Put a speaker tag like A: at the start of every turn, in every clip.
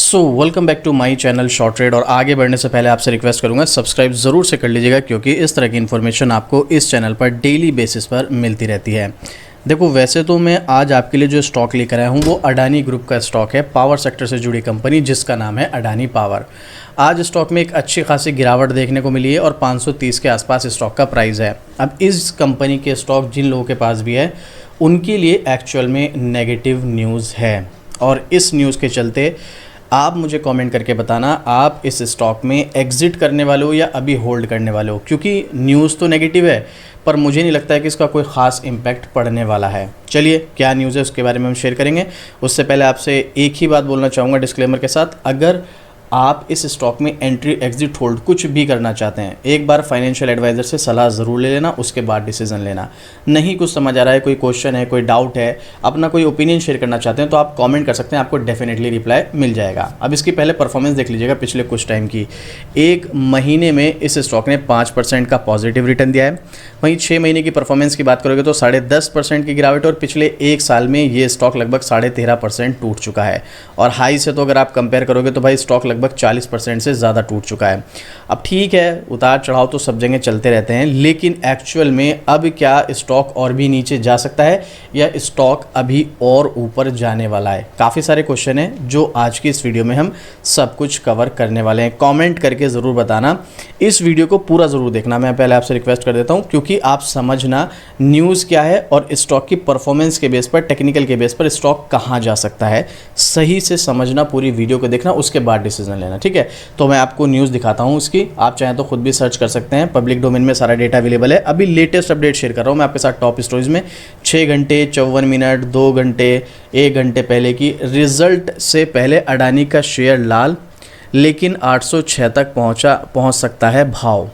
A: So welcome back to my channel short trade. और आगे बढ़ने से पहले आपसे रिक्वेस्ट करूंगा सब्सक्राइब ज़रूर से कर लीजिएगा, क्योंकि इस तरह की इन्फॉर्मेशन आपको इस चैनल पर डेली बेसिस पर मिलती रहती है। देखो, वैसे तो मैं आज आपके लिए जो स्टॉक लेकर आया हूँ वो अडानी ग्रुप का स्टॉक है, पावर सेक्टर से जुड़ी कंपनी जिसका नाम है अडानी पावर। आज स्टॉक में एक अच्छी खासी गिरावट देखने को मिली है और 530 के आसपास स्टॉक का प्राइस है। अब इस कंपनी के स्टॉक जिन लोगों के पास भी है उनके लिए एक्चुअल में नेगेटिव न्यूज़ है, और इस न्यूज़ के चलते आप मुझे कमेंट करके बताना आप इस स्टॉक में एग्ज़िट करने वाले हो या अभी होल्ड करने वाले हो, क्योंकि न्यूज़ तो नेगेटिव है पर मुझे नहीं लगता है कि इसका कोई ख़ास इम्पैक्ट पड़ने वाला है। चलिए, क्या न्यूज़ है उसके बारे में हम शेयर करेंगे। उससे पहले आपसे एक ही बात बोलना चाहूँगा डिस्क्लेमर के साथ, अगर आप इस स्टॉक में एंट्री एग्जिट होल्ड कुछ भी करना चाहते हैं, एक बार फाइनेंशियल एडवाइज़र से सलाह ज़रूर ले लेना, उसके बाद डिसीजन लेना। नहीं कुछ समझ आ रहा है, कोई क्वेश्चन है, कोई डाउट है, अपना कोई ओपिनियन शेयर करना चाहते हैं तो आप कमेंट कर सकते हैं, आपको डेफिनेटली रिप्लाई मिल जाएगा। अब इसकी पहले परफॉर्मेंस देख लीजिएगा पिछले कुछ टाइम की। एक महीने में इस स्टॉक ने 5% का पॉजिटिव रिटर्न दिया है। वहीं 6 महीने की परफॉर्मेंस की बात करोगे तो 10.5% की गिरावट, और पिछले एक साल में ये स्टॉक लगभग 13.5% टूट चुका है। और हाई से तो अगर आप कंपेयर करोगे तो भाई स्टॉक लगभग 40% से ज़्यादा टूट चुका है। अब ठीक है, उतार चढ़ाव तो सब जगह चलते रहते हैं, लेकिन एक्चुअल में अब क्या स्टॉक और भी नीचे जा सकता है या स्टॉक अभी और ऊपर जाने वाला है? काफ़ी सारे क्वेश्चन हैं जो आज की इस वीडियो में हम सब कुछ कवर करने वाले हैं। कमेंट करके ज़रूर बताना, इस वीडियो को पूरा ज़रूर देखना। मैं पहले आपसे रिक्वेस्ट कर देता हूँ, क्योंकि आप समझना न्यूज़ क्या है और स्टॉक की परफॉर्मेंस के बेस पर, टेक्निकल के बेस पर स्टॉक कहाँ जा सकता है, सही से समझना, पूरी वीडियो को देखना, उसके बाद डिसीजन लेना। ठीक है, तो मैं आपको न्यूज़ दिखाता हूँ उसकी, आप चाहें तो खुद भी सर्च कर सकते हैं, पब्लिक डोमेन में सारा डेटा अवेलेबल है। अभी लेटेस्ट अपडेट शेयर कर रहा हूँ मैं आपके साथ टॉप स्टोरीज में। 6 घंटे 54 मिनट, 2 घंटे, 1 घंटे पहले की रिजल्ट से पहले अडानी का शेयर लाल, लेकिन 806 तक पहुँच सकता है भाव।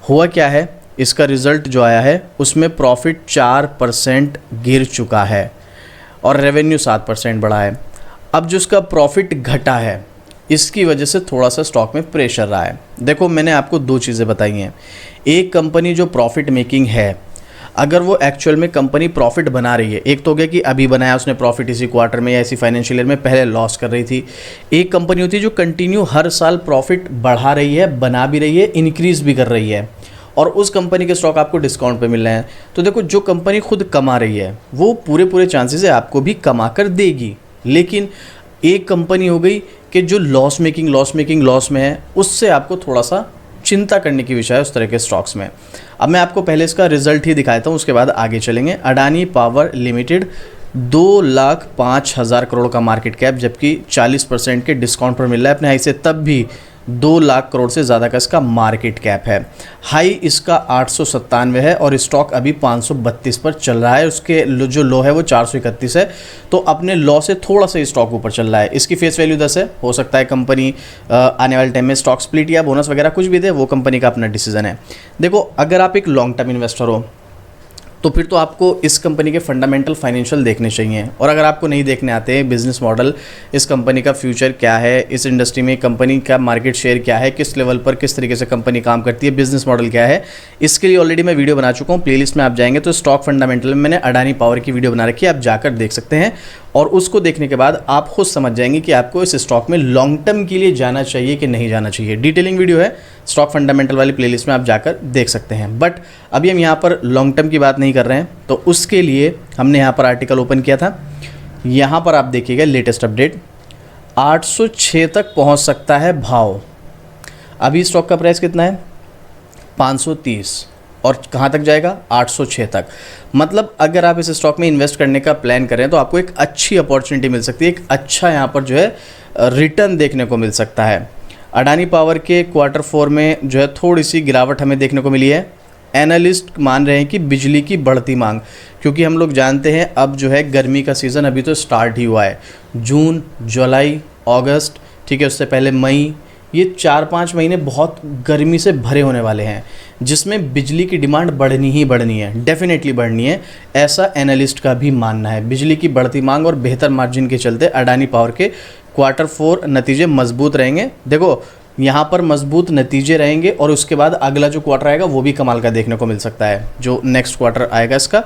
A: हुआ क्या है, इसका रिजल्ट जो आया है उसमें प्रॉफिट 4% गिर चुका है और रेवेन्यू 7% बढ़ा है। अब जो उसका प्रॉफिट घटा है इसकी वजह से थोड़ा सा स्टॉक में प्रेशर रहा है। देखो, मैंने आपको 2 चीज़ें बताई हैं। एक कंपनी जो प्रॉफिट मेकिंग है, अगर वो एक्चुअल में कंपनी प्रॉफिट बना रही है, एक तो हो गया कि अभी बनाया उसने प्रॉफिट इसी क्वार्टर में या इसी फाइनेंशियल ईयर में, पहले लॉस कर रही थी। एक कंपनी होती है जो कंटिन्यू हर साल प्रॉफिट बढ़ा रही है, बना भी रही है, इंक्रीज़ भी कर रही है, और उस कंपनी के स्टॉक आपको डिस्काउंट पे मिल रहे हैं। तो देखो, जो कंपनी खुद कमा रही है वो पूरे चांसेस है आपको भी कमा कर देगी। लेकिन एक कंपनी हो गई कि जो लॉस मेकिंग में है, उससे आपको थोड़ा सा चिंता करने की विषय है उस तरह के स्टॉक्स में। अब मैं आपको पहले इसका रिजल्ट ही दिखाता हूँ, उसके बाद आगे चलेंगे। अडानी पावर लिमिटेड 2,05,000 करोड़ का मार्केट कैप, जबकि 40% के डिस्काउंट पर मिल रहा है अपने हाई से, तब भी 2 लाख करोड़ से ज़्यादा का इसका मार्केट कैप है। हाई इसका 897 है और स्टॉक अभी 532 पर चल रहा है। उसके जो लो है वो 431 है, तो अपने लो से थोड़ा सा स्टॉक ऊपर चल रहा है। इसकी फेस वैल्यू 10 है। हो सकता है कंपनी आने वाले टाइम में स्टॉक स्प्लिट या बोनस वगैरह कुछ भी दे, वो कंपनी का अपना डिसीजन है। देखो, अगर आप एक लॉन्ग टर्म इन्वेस्टर हो तो फिर तो आपको इस कंपनी के फंडामेंटल फाइनेंशियल देखने चाहिए, और अगर आपको नहीं देखने आते हैं बिजनेस मॉडल, इस कंपनी का फ्यूचर क्या है, इस इंडस्ट्री में कंपनी का मार्केट शेयर क्या है, किस लेवल पर किस तरीके से कंपनी काम करती है, बिजनेस मॉडल क्या है, इसके लिए ऑलरेडी मैं वीडियो बना चुका हूँ। प्लेलिस्ट में आप जाएंगे तो स्टॉक फंडामेंटल में मैंने अडानी पावर की वीडियो बना रखी है, आप जाकर देख सकते हैं। और उसको देखने के बाद आप खुद समझ जाएंगे कि आपको इस स्टॉक में लॉन्ग टर्म के लिए जाना चाहिए कि नहीं जाना चाहिए। डिटेलिंग वीडियो है स्टॉक फंडामेंटल वाली प्लेलिस्ट में, आप जाकर देख सकते हैं। बट अभी हम यहाँ पर लॉन्ग टर्म की बात नहीं कर रहे हैं, तो उसके लिए हमने यहाँ पर आर्टिकल ओपन किया था। यहाँ पर आप देखिएगा लेटेस्ट अपडेट, 806 तक पहुँच सकता है भाव। अभी स्टॉक का प्राइस कितना है? 530, और कहाँ तक जाएगा? 806 तक। मतलब अगर आप इस स्टॉक में इन्वेस्ट करने का प्लान करें तो आपको एक अच्छी अपॉर्चुनिटी मिल सकती है, एक अच्छा यहाँ पर जो है रिटर्न देखने को मिल सकता है। अडानी पावर के Q4 में जो है थोड़ी सी गिरावट हमें देखने को मिली है। एनालिस्ट मान रहे हैं कि बिजली की बढ़ती मांग, क्योंकि हम लोग जानते हैं अब जो है गर्मी का सीज़न अभी तो स्टार्ट ही हुआ है। जून, जुलाई, अगस्त, ठीक है, उससे पहले मई, ये 4-5 महीने बहुत गर्मी से भरे होने वाले हैं, जिसमें बिजली की डिमांड बढ़नी ही बढ़नी है, डेफिनेटली बढ़नी है, ऐसा एनालिस्ट का भी मानना है। बिजली की बढ़ती मांग और बेहतर मार्जिन के चलते अडानी पावर के Q4 नतीजे मजबूत रहेंगे। देखो, यहाँ पर मजबूत नतीजे रहेंगे और उसके बाद अगला जो क्वार्टर आएगा वो भी कमाल का देखने को मिल सकता है। जो नेक्स्ट क्वार्टर आएगा इसका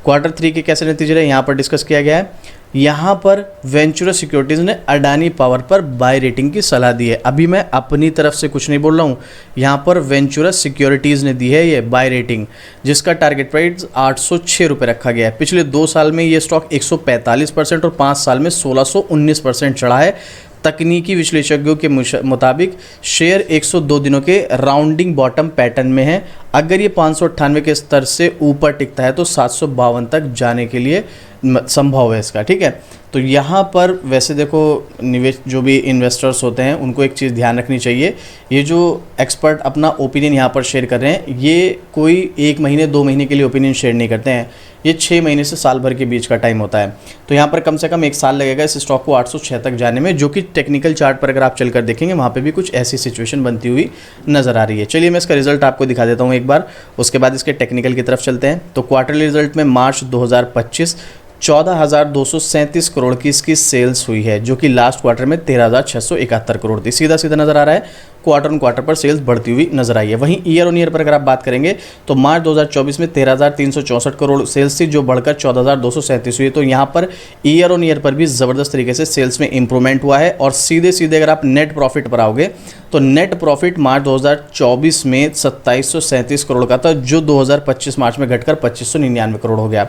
A: Q3 के कैसे नतीजे रहे यहाँ पर डिस्कस किया गया है। यहाँ पर वेंचुरा सिक्योरिटीज़ ने अडानी पावर पर बाय रेटिंग की सलाह दी है। अभी मैं अपनी तरफ से कुछ नहीं बोल रहा हूँ, यहाँ पर वेंचुरा सिक्योरिटीज़ ने दी है ये बाय रेटिंग, जिसका टारगेट प्राइस 806 रुपये रखा गया है। पिछले 2 साल में ये स्टॉक 145% और 5 साल में 1619% चढ़ा है। तकनीकी विश्लेषज्ञों के मुताबिक शेयर 102 दिनों के राउंडिंग बॉटम पैटर्न में है। अगर ये 598 के स्तर से ऊपर टिकता है तो 752 तक जाने के लिए संभव है इसका, ठीक है। तो यहाँ पर वैसे देखो, निवेश जो भी इन्वेस्टर्स होते हैं उनको एक चीज़ ध्यान रखनी चाहिए, ये जो एक्सपर्ट अपना ओपिनियन यहाँ पर शेयर कर रहे हैं, ये कोई 1 महीने 2 महीने के लिए ओपिनियन शेयर नहीं करते हैं, ये 6 महीने से साल भर के बीच का टाइम होता है। तो यहाँ पर कम से कम 1 साल लगेगा इस स्टॉक को 806 तक जाने में, जो कि टेक्निकल चार्ट पर अगर आप चलकर देखेंगे वहाँ पे भी कुछ ऐसी सिचुएशन बनती हुई नज़र आ रही है। चलिए मैं इसका रिजल्ट आपको दिखा देता हूँ एक बार, उसके बाद इसके टेक्निकल की तरफ चलते हैं। तो क्वार्टरली रिजल्ट में मार्च 2025 14,237 करोड़ की इसकी सेल्स हुई है, जो कि लास्ट क्वार्टर में 13,671 करोड़ थी। सीधा सीधा नज़र आ रहा है, क्वार्टर ऑन क्वार्टर पर सेल्स बढ़ती हुई नजर आई है। वहीं ईयर ऑन ईयर पर अगर आप बात करेंगे तो मार्च 2024 में 13,364 करोड़ सेल्स थी, जो बढ़कर 14,237 हुई। तो यहाँ पर ईयर ऑन ईयर पर भी ज़बरदस्त तरीके से सेल्स में इंप्रूवमेंट हुआ है। और सीधे सीधे अगर आप नेट प्रॉफिट पर आओगे तो नेट प्रॉफिट मार्च 2024 में 2737 करोड़ का था, जो 2025 मार्च में घटकर 2599 करोड़ हो गया।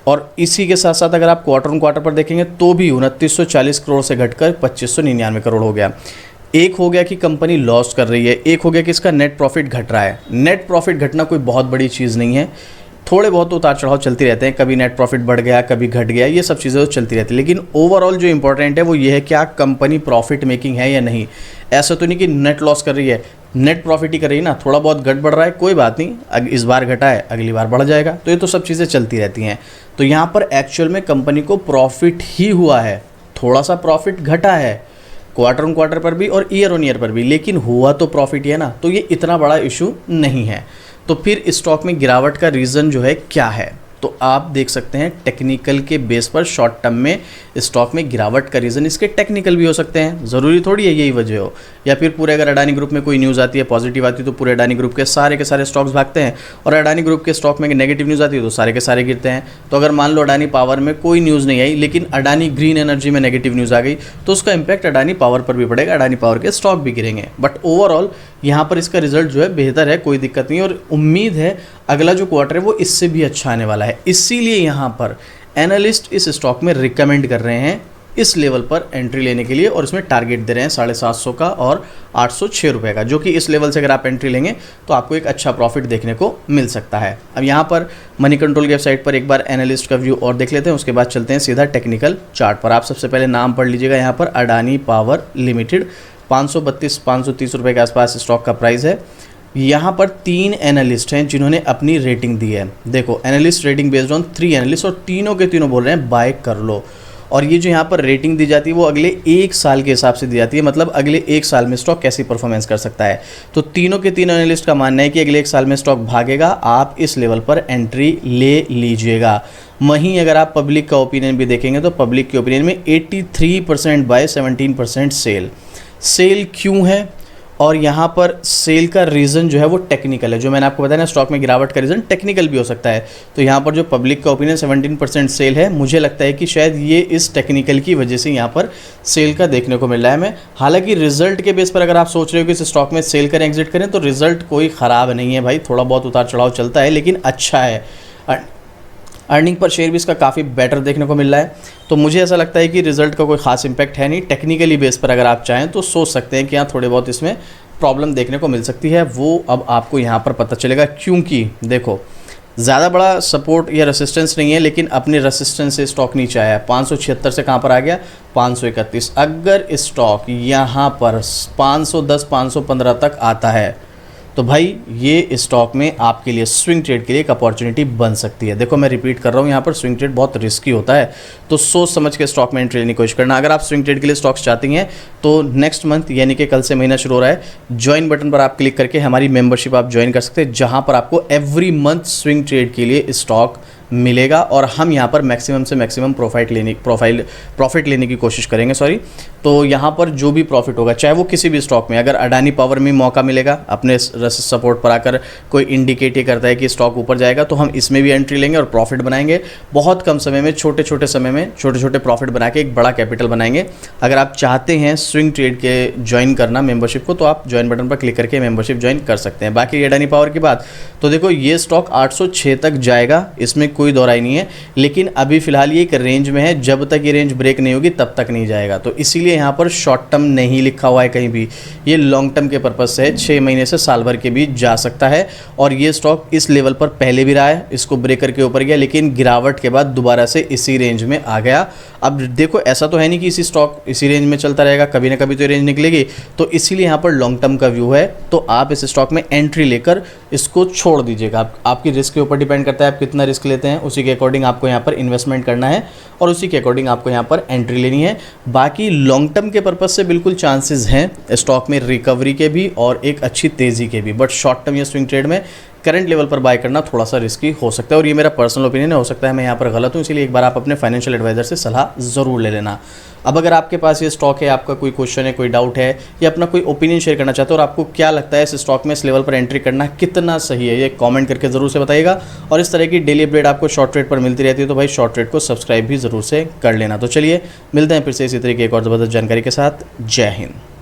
A: और इसी के साथ साथ अगर आप क्वार्टर ऑन क्वार्टर पर देखेंगे तो भी 2940 करोड़ से घटकर 2599 करोड़ हो गया। एक हो गया कि कंपनी लॉस कर रही है, एक हो गया कि इसका नेट प्रॉफिट घट रहा है। नेट प्रॉफिट घटना कोई बहुत बड़ी चीज़ नहीं है, थोड़े बहुत उतार चढ़ाव चलती रहते हैं, कभी नेट प्रॉफिट बढ़ गया कभी घट गया, ये सब चीज़ें तो चलती रहती है। लेकिन ओवरऑल जो इंपॉर्टेंट है वो ये है कि क्या कंपनी प्रॉफिट मेकिंग है या नहीं। ऐसा तो नहीं कि नेट लॉस कर रही है, नेट प्रॉफिट ही कर रही है ना, थोड़ा बहुत घट बढ़ रहा है कोई बात नहीं, इस बार घटा है अगली बार बढ़ जाएगा। तो ये तो सब चीज़ें चलती रहती हैं। तो यहाँ पर एक्चुअल में कंपनी को प्रॉफिट ही हुआ है, थोड़ा सा प्रॉफिट घटा है क्वार्टर ऑन क्वार्टर पर भी और ईयर ऑन ईयर पर भी, लेकिन हुआ तो प्रॉफिट ही है ना, तो ये इतना बड़ा इशू नहीं है। तो फिर स्टॉक में गिरावट का रीज़न जो है क्या है, तो आप देख सकते हैं टेक्निकल के बेस पर शॉर्ट टर्म में स्टॉक में गिरावट का रीज़न इसके टेक्निकल भी हो सकते हैं, ज़रूरी थोड़ी है यही वजह हो। या फिर पूरे अगर अडानी ग्रुप में कोई न्यूज़ आती है पॉजिटिव आती है तो पूरे अडानी ग्रुप के सारे स्टॉक्स भागते हैं, और अडानी ग्रुप के स्टॉक में नेगेटिव न्यूज़ आती है तो सारे के सारे गिरते हैं। तो अगर मान लो अडानी पावर में कोई न्यूज़ नहीं आई लेकिन अडानी ग्रीन एनर्जी में नेगेटिव न्यूज़ आ गई तो उसका इंपैक्ट अडानी पावर पर भी पड़ेगा, अडानी पावर के स्टॉक भी गिरेंगे। बट ओवरऑल यहाँ पर इसका रिजल्ट जो है बेहतर है, कोई दिक्कत नहीं, और उम्मीद है अगला जो क्वार्टर है वो इससे भी अच्छा आने वाला है। इसीलिए यहाँ पर एनालिस्ट इस स्टॉक में रिकमेंड कर रहे हैं इस लेवल पर एंट्री लेने के लिए, और इसमें टारगेट दे रहे हैं 750 का और 806 रुपये का, जो कि इस लेवल से अगर आप एंट्री लेंगे तो आपको एक अच्छा प्रॉफिट देखने को मिल सकता है। अब यहाँ पर मनी कंट्रोल की वेबसाइट पर एक बार एनालिस्ट का व्यू और देख लेते हैं, उसके बाद चलते हैं सीधा टेक्निकल चार्ट पर। आप सबसे पहले नाम पढ़ लीजिएगा, यहाँ पर अडानी पावर लिमिटेड 532-530 रुपये के आसपास स्टॉक का प्राइस है। यहाँ पर 3 एनालिस्ट हैं जिन्होंने अपनी रेटिंग दी है। देखो analyst rating based on 3 analyst, और तीनों के तीनों बोल रहे हैं बाय कर लो। और ये जो यहाँ पर रेटिंग दी जाती है वो अगले 1 साल के हिसाब से दी जाती है, मतलब अगले 1 साल में स्टॉक कैसी परफॉर्मेंस कर सकता है। तो तीनों के तीनों एनालिस्ट का मानना है कि अगले 1 साल में स्टॉक भागेगा, आप इस लेवल पर एंट्री ले लीजिएगा। वहीं अगर आप पब्लिक का ओपिनियन भी देखेंगे तो पब्लिक के ओपिनियन में 83% बाय 17% सेल क्यों है, और यहाँ पर सेल का रीज़न जो है वो टेक्निकल है। जो मैंने आपको बताया ना, स्टॉक में गिरावट का रीज़न टेक्निकल भी हो सकता है। तो यहाँ पर जो पब्लिक का ओपिनियन 17% सेल है, मुझे लगता है कि शायद ये इस टेक्निकल की वजह से यहाँ पर सेल का देखने को मिल रहा है हमें। हालांकि रिजल्ट के बेस पर अगर आप सोच रहे हो कि इस स्टॉक में सेल करें एग्जिट करें तो रिजल्ट कोई ख़राब नहीं है भाई, थोड़ा बहुत उतार चढ़ाव चलता है लेकिन अच्छा है। अर्निंग पर शेयर भी इसका काफ़ी बेटर देखने को मिल रहा है। तो मुझे ऐसा लगता है कि रिजल्ट का कोई खास इंपैक्ट है नहीं। टेक्निकली बेस पर अगर आप चाहें तो सोच सकते हैं कि यहाँ थोड़े बहुत इसमें प्रॉब्लम देखने को मिल सकती है, वो अब आपको यहाँ पर पता चलेगा। क्योंकि देखो ज़्यादा बड़ा सपोर्ट या रेसिस्टेंस नहीं है, लेकिन अपने रेसिस्टेंस से स्टॉक नीचे आया है। 576 से कहाँ पर आ गया 531। अगर स्टॉक यहाँ पर 510 515 तक आता है तो भाई ये स्टॉक में आपके लिए स्विंग ट्रेड के लिए एक अपॉर्चुनिटी बन सकती है। देखो मैं रिपीट कर रहा हूँ, यहाँ पर स्विंग ट्रेड बहुत रिस्की होता है, तो सोच समझ के स्टॉक में एंट्री लेने की कोशिश करना। अगर आप स्विंग ट्रेड के लिए स्टॉक्स चाहती हैं तो नेक्स्ट मंथ यानी कि कल से महीना शुरू हो रहा है, ज्वाइन बटन पर आप क्लिक करके हमारी मेंबरशिप आप ज्वाइन कर सकते हैं, जहाँ पर आपको एवरी मंथ स्विंग ट्रेड के लिए स्टॉक मिलेगा और हम यहाँ पर मैक्सिमम से मैक्सिमम प्रॉफिट लेने की कोशिश करेंगे। तो यहाँ पर जो भी प्रॉफिट होगा, चाहे वो किसी भी स्टॉक में, अगर अडानी पावर में मौका मिलेगा अपने सपोर्ट पर आकर कोई इंडिकेट ये करता है कि स्टॉक ऊपर जाएगा, तो हम इसमें भी एंट्री लेंगे और प्रॉफिट बनाएंगे। बहुत कम समय में, छोटे छोटे प्रॉफिट बना के एक बड़ा कैपिटल बनाएंगे। अगर आप चाहते हैं स्विंग ट्रेड के ज्वाइन करना मेंबरशिप को, तो आप ज्वाइन बटन पर क्लिक करके मेंबरशिप ज्वाइन कर सकते हैं। बाकी अडानी पावर की बात, तो देखो ये स्टॉक 806 तक जाएगा, इसमें कोई दौराई नहीं है, लेकिन अभी फिलहाल ये एक रेंज में है, जब तक ये रेंज ब्रेक नहीं होगी तब तक नहीं जाएगा। तो इसीलिए यहाँ पर शॉर्ट टर्म नहीं लिखा हुआ है कहीं भी, ये लॉन्ग टर्म के पर्पज से है, 6 महीने से साल भर के बीच जा सकता है। और ये स्टॉक इस लेवल पर पहले भी रहा है, इसको ब्रेक करके ऊपर गया, लेकिन गिरावट के बाद दोबारा से इसी रेंज में आ गया। अब देखो ऐसा तो है नहीं कि इसी स्टॉक इसी रेंज में चलता रहेगा, कभी ना कभी तो रेंज निकलेगी, तो इसीलिए यहाँ पर लॉन्ग टर्म का व्यू है। तो आप इस स्टॉक में एंट्री लेकर इसको छोड़ दीजिएगा। आपकी रिस्क के ऊपर डिपेंड करता है आप कितना रिस्क लेते हैं, उसी के अकॉर्डिंग आपको यहाँ पर इन्वेस्टमेंट करना है और उसी के अकॉर्डिंग आपको यहाँ पर एंट्री लेनी है। बाकी लॉन्ग टर्म के पर्पज से बिल्कुल चांसेस हैं स्टॉक में रिकवरी के भी और एक अच्छी तेज़ी के भी, बट शॉर्ट टर्म या स्विंग ट्रेड में करंट लेवल पर बाय करना थोड़ा सा रिस्की हो सकता है। और ये मेरा पर्सनल ओपिनियन है, हो सकता है मैं यहाँ पर गलत हूँ, इसलिए एक बार आप अपने फाइनेंशियल एडवाइजर से सलाह ज़रूर ले लेना। अब अगर आपके पास ये स्टॉक है, आपका कोई क्वेश्चन है, कोई डाउट है या अपना कोई ओपिनियन शेयर करना चाहते हो और आपको क्या लगता है इस स्टॉक में इस लेवल पर एंट्री करना कितना सही है, ये कमेंट करके ज़रूर से बताइएगा। और इस तरह की डेली अपडेट आपको शॉर्ट ट्रेड पर मिलती रहती है, तो भाई शॉर्ट ट्रेड को सब्सक्राइब भी ज़रूर से कर लेना। तो चलिए मिलते हैं फिर से इसी तरीके एक और ज़बरदस्त जानकारी के साथ। जय हिंद।